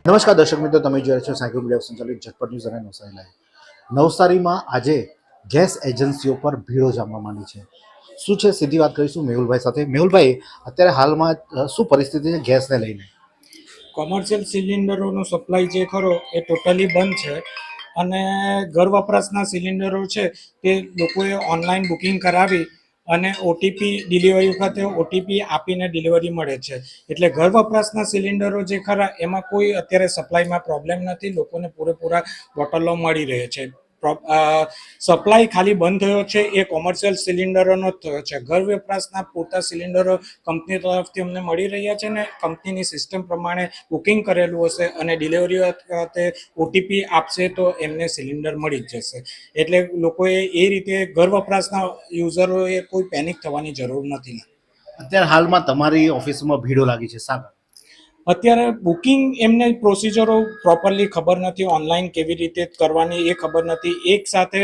નમસ્કાર દર્શક મિત્રો, તમે જોઈ રહ્યા છો સાયકો મીડિયા સંચાલિત ઝટપટ ન્યૂઝ અને નવસારી લાઈવ। નવસારીમાં આજે ગેસ એજન્સીઓ પર ભીડો જામવા માંડી છે। શું છે સીધી વાત કરીશું મેહુલભાઈ સાથે। મેહુલભાઈ, અત્યારે હાલમાં શું પરિસ્થિતિ છે ગેસને લઈને? કોમર્શિયલ સિલિન્ડરોનો સપ્લાય જે ખરો એ ટોટલી બંધ છે અને ઘર વપરાશના સિલિન્ડરો છે તે લોકોએ ઓનલાઈન બુકિંગ કરાવી અને ઓટીપી ડિલિવરી વખતે ઓટીપી આપીને ડિલિવરી મળે છે। એટલે ઘર વપરાશના સિલિન્ડરો જે ખરા એમાં કોઈ અત્યારે સપ્લાયમાં પ્રોબ્લેમ નથી, લોકોને પૂરેપૂરા બોટલો મળી રહે છે। સપ્લાય ખાલી બંધ થયો છે એ કોમર્શિયલ સિલિન્ડરોનો જ થયો છે। ઘર વપરાશના પૂરતા સિલિન્ડરો કંપની તરફથી અમને મળી રહ્યા છે ને કંપનીની સિસ્ટમ પ્રમાણે બુકિંગ કરેલું હશે અને ડિલિવરી વખતે ઓટીપી આપશે તો એમને સિલિન્ડર મળી જ જશે। એટલે લોકોએ એ રીતે ઘર વપરાશના યુઝરોએ કોઈ પેનિક થવાની જરૂર નથી। અત્યારે હાલમાં તમારી ઓફિસમાં ભીડો લાગી છે, શા કારણે? અત્યારે બુકિંગ એમને પ્રોસિજરો પ્રોપરલી ખબર નથી, ઓનલાઈન કેવી રીતે કરવાની એ ખબર નથી। એક સાથે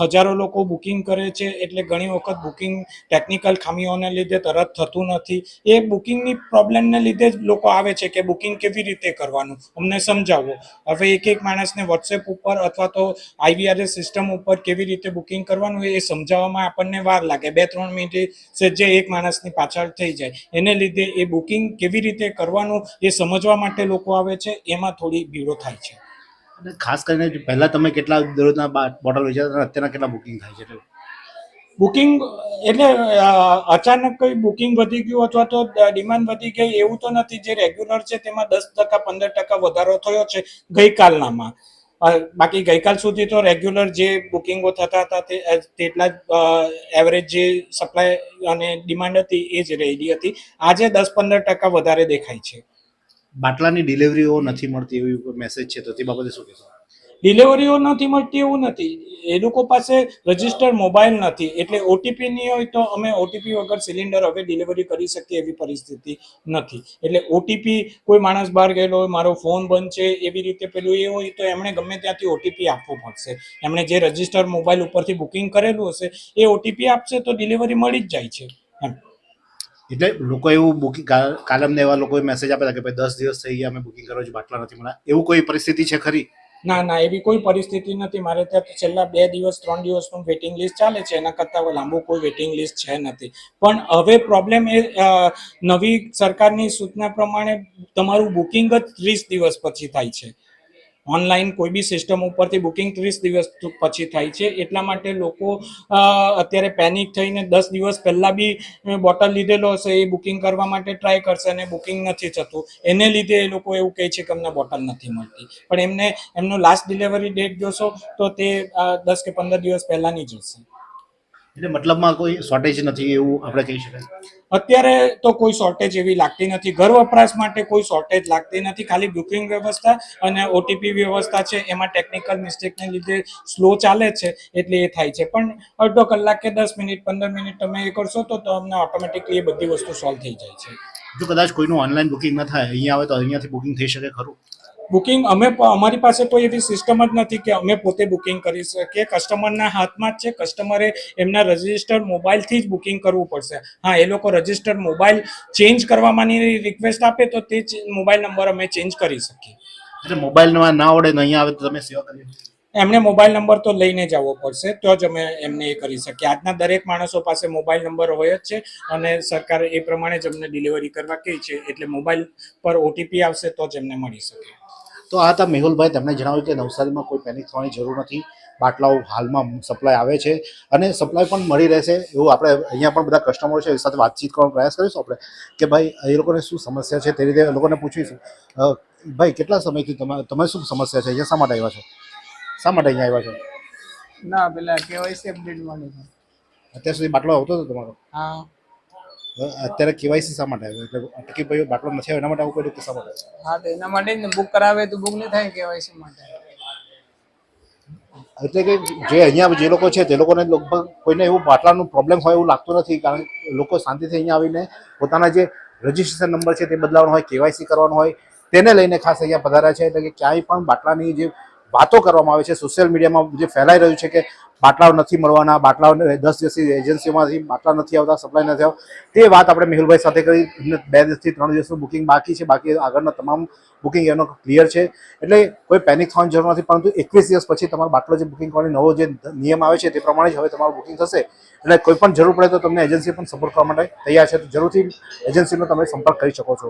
હજારો લોકો બુકિંગ કરે છે એટલે ઘણી વખત બુકિંગ ટેકનિકલ ખામીઓને લીધે તરત થતું નથી। એ બુકિંગની પ્રોબ્લેમને લીધે જ લોકો આવે છે કે બુકિંગ કેવી રીતે કરવાનું અમને સમજાવો। હવે એક માણસને વોટ્સએપ ઉપર અથવા તો આઈવીઆરએસ સિસ્ટમ ઉપર કેવી રીતે બુકિંગ કરવાનું એ સમજાવવામાં આપણને વાર લાગે, 2-3 મિનિટ જે એક માણસની પાછળ થઈ જાય। એને લીધે એ બુકિંગ કેવી રીતે કરવાનું એ સમજવા માટે લોકો આવે છે, એમાં થોડી ભીડો થાય છે। અને ખાસ કરીને પહેલા તમે કેટલા દરરોજના બોટલ વેચાતા હતા, અત્યારના કેટલા બુકિંગ થાય છે? બુકિંગ એટલે અચાનક કોઈ બુકિંગ વધી ગયું અથવા તો ડિમાન્ડ વધી ગઈ એવું તો નથી। જે રેગ્યુલર છે તેમાં 10%-15% વધારો થયો છે ગઈકાલનામાં। બાકી ગઈકાલ સુધી તો રેગ્યુલર જે બુકિંગો થતા હતા તેટલા જ એવરેજ જે સપ્લાય અને ડિમાન્ડ હતી એ જ રહેલી હતી। આજે 10-15% વધારે દેખાય છે। બાટલાની ડિલિવરીઓ નથી મળતી એવી મેસેજ છે, તો તે બાબતે શું કહેશો? ડિલિવરીઓ નથી મળતી એવું નથી, એ લોકો પાસે રજિસ્ટર મોબાઈલ નથી એટલે ઓટીપી નહીં હોય તો અમે ઓટીપી વગર સિલિન્ડર હવે ડિલિવરી કરી શકીએ એવી પરિસ્થિતિ નથી। એટલે ઓટીપી કોઈ માણસ બહાર ગયેલો હોય, મારો ફોન બંધ છે એવી રીતે પેલું એ હોય તો એમણે ગમે ત્યાંથી ઓટીપી આપવો પડશે। એમણે જે રજિસ્ટર મોબાઈલ ઉપરથી બુકિંગ કરેલું હશે એ ઓટીપી આપશે તો ડિલિવરી મળી જ જાય છે એમ। એટલે લોકો એવું બુકિંગ કાલમને એવા લોકોએ મેસેજ આપ્યા હતા કે ભાઈ 10 દિવસ થઈ ગયા અમે બુકિંગ કરવા છું, બાટલા નથી મળ્યા, એવું કોઈ પરિસ્થિતિ છે ખરી? ના, એવી કોઈ પરિસ્થિતિ નથી। મારે ત્યાં છેલ્લા 2 દિવસ 3 દિવસનું વેઇટિંગ લિસ્ટ ચાલે છે, એના કરતાં લાંબુ કોઈ વેઇટિંગ લિસ્ટ છે નથી। પણ હવે પ્રોબ્લેમ એ નવી સરકારની સૂચના પ્રમાણે તમારું બુકિંગ જ 30 દિવસ પછી થાય છે। ઓનલાઈન કોઈ બી સિસ્ટમ ઉપરથી બુકિંગ 30 દિવસ પછી થાય છે। એટલા માટે લોકો અત્યારે પેનિક થઈને 10 દિવસ પહેલાં બી બોટલ લીધેલો હશે એ બુકિંગ કરવા માટે ટ્રાય કરશે અને બુકિંગ નથી થતું, એને લીધે એ લોકો એવું કહે છે કે અમને બોટલ નથી મળતી। પણ એમનો લાસ્ટ ડિલિવરી ડેટ જોશો તો તે 10 કે 15 દિવસ પહેલાંની જ હશે। એટલે મતલબમાં કોઈ શોર્ટેજ નથી એવું આપણે કહી શકાય? અત્યારે તો કોઈ શોર્ટેજ એવી લાગતી નથી, ઘર વપરાશ માટે કોઈ શોર્ટેજ લાગતી નથી। ખાલી બુકિંગ વ્યવસ્થા અને ઓટીપી વ્યવસ્થા છે એમાં ટેકનિકલ મિસ્ટેકને લીધે સ્લો ચાલે છે એટલે એ થાય છે। પણ અડધો કલાક કે 10 મિનિટ 15 મિનિટ તમે એ કરશો તો તમને ઓટોમેટિકલી એ બધી વસ્તુ સોલ્વ થઈ જાય છે। જો કદાચ કોઈનું ઓનલાઈન બુકિંગ ન થાય, અહીંયા આવે તો અહીંયાથી બુકિંગ થઈ શકે ખરું? બુકિંગ અમારી પાસે કોઈ એવી સિસ્ટમ જ નથી કે અમે પોતે બુકિંગ કરી શકીએ। કસ્ટમરના હાથમાં જ છે, કસ્ટમરે એમના રજિસ્ટર્ડ મોબાઈલથી જ બુકિંગ કરવું પડશે। હા, એ લોકો રજિસ્ટર્ડ મોબાઈલ ચેન્જ કરવાની રિક્વેસ્ટ આપે તો તે મોબાઈલ નંબર અમે ચેન્જ કરી શકીએ। એટલે મોબાઈલમાં ના આવડે ને અહીંયા આવે તો તમે સેવા કરી? એમને મોબાઈલ નંબર તો લઈને જવો પડશે તો જ અમે એમને એ કરી શકીએ। આજના દરેક માણસો પાસે મોબાઈલ નંબર હોય જ છે અને સરકાર એ પ્રમાણે જ અમને ડિલિવરી કરવા કહે છે, એટલે મોબાઈલ પર ઓટીપી આવશે તો જ એમને મળી શકે। તો આ હતા મેહુલભાઈ, તેમણે જણાવ્યું કે નવસારીમાં કોઈ પેનિક થવાની જરૂર નથી, બાટલાઓ હાલમાં સપ્લાય આવે છે અને સપ્લાય પણ મળી રહેશે એવું આપણે અહીંયા પણ બધા કસ્ટમરો છે એ સાથે વાતચીત કરવાનો પ્રયાસ કરીશું આપણે કે ભાઈ એ લોકોને શું સમસ્યા છે તે રીતે એ લોકોને પૂછીશું। ભાઈ, કેટલા સમયથી તમે શું સમસ્યા છે, અહીંયા શા માટે આવ્યા છો? શા માટે અહીંયા આવ્યા છો? ના, પેલા કેવાયસી અપડેટ માટે. અત્યાર સુધી બાટલો આવતો હતો તમારો? હા, અત્યારે કેવાયસી શા માટે આવ્યો? એટલે અટકી ભાઈ બાટલો નથી આવ્યો એના માટે આવું કર્યું કે શા માટે? હા તો એના માટે જ ને, બુક કરાવે તો બુક નહીં થાય કેવાયસી માટે। એટલે કે જે અહીંયા જે લોકો છે તે લોકોને લગભગ કોઈને એવું બાટલાનું પ્રોબ્લેમ હોય એવું લાગતું નથી, કારણ કે લોકો શાંતિથી અહીંયા આવીને પોતાના જે રજિસ્ટ્રેશન નંબર છે તે બદલાવવાનો હોય, કેવાયસી કરવાનો હોય, તેને લઈને ખાસ અહીંયા પધાર્યા છે। એટલે કે ક્યાંય પણ બાટલાની જે વાતો કરવામાં આવે છે, સોશિયલ મીડિયામાં જે ફેલાઈ રહ્યું છે કે બાટલાઓ નથી મળવાના, બાટલાઓ 10 દિવસથી એજન્સીઓમાંથી બાટલા નથી આવતા, સપ્લાય નથી આવતા, તે વાત આપણે મેહુલભાઈ સાથે કરી. 2 દિવસથી 3 દિવસનું બુકિંગ બાકી છે, બાકી આગળના તમામ બુકિંગ એનો ક્લિયર છે. એટલે કોઈ પેનિક થવાની જરૂર નથી, પરંતુ 21 દિવસ પછી તમારો બાટલો જે બુકિંગ કરવાની નવો જે નિયમ આવે છે તે પ્રમાણે જ હવે તમારું બુકિંગ થશે. એટલે કોઈ પણ જરૂર પડે તો તમને એજન્સી પણ સપોર્ટ કરવા માટે તૈયાર છે, તો જરૂરથી એજન્સીનો તમે સંપર્ક કરી શકો છો.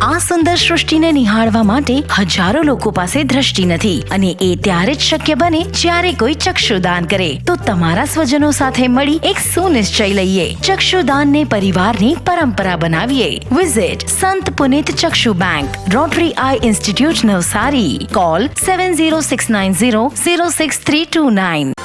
આ સુંદર સૃષ્ટિને નિહાળવા માટે હજારો લોકો પાસે દ્રષ્ટિ નથી અને એ ત્યારે જ શક્ય બને જ્યારે કોઈ ચક્ષુદાન કરે. તો તમારા સ્વજનો સાથે મળી એક સુનિશ્ચય લઈએ, ચક્ષુદાનને પરિવારની પરંપરા બનાવીએ. Visit Sant Punit Chakshu bank, rotary eye institute Navsari. Call 7069006329.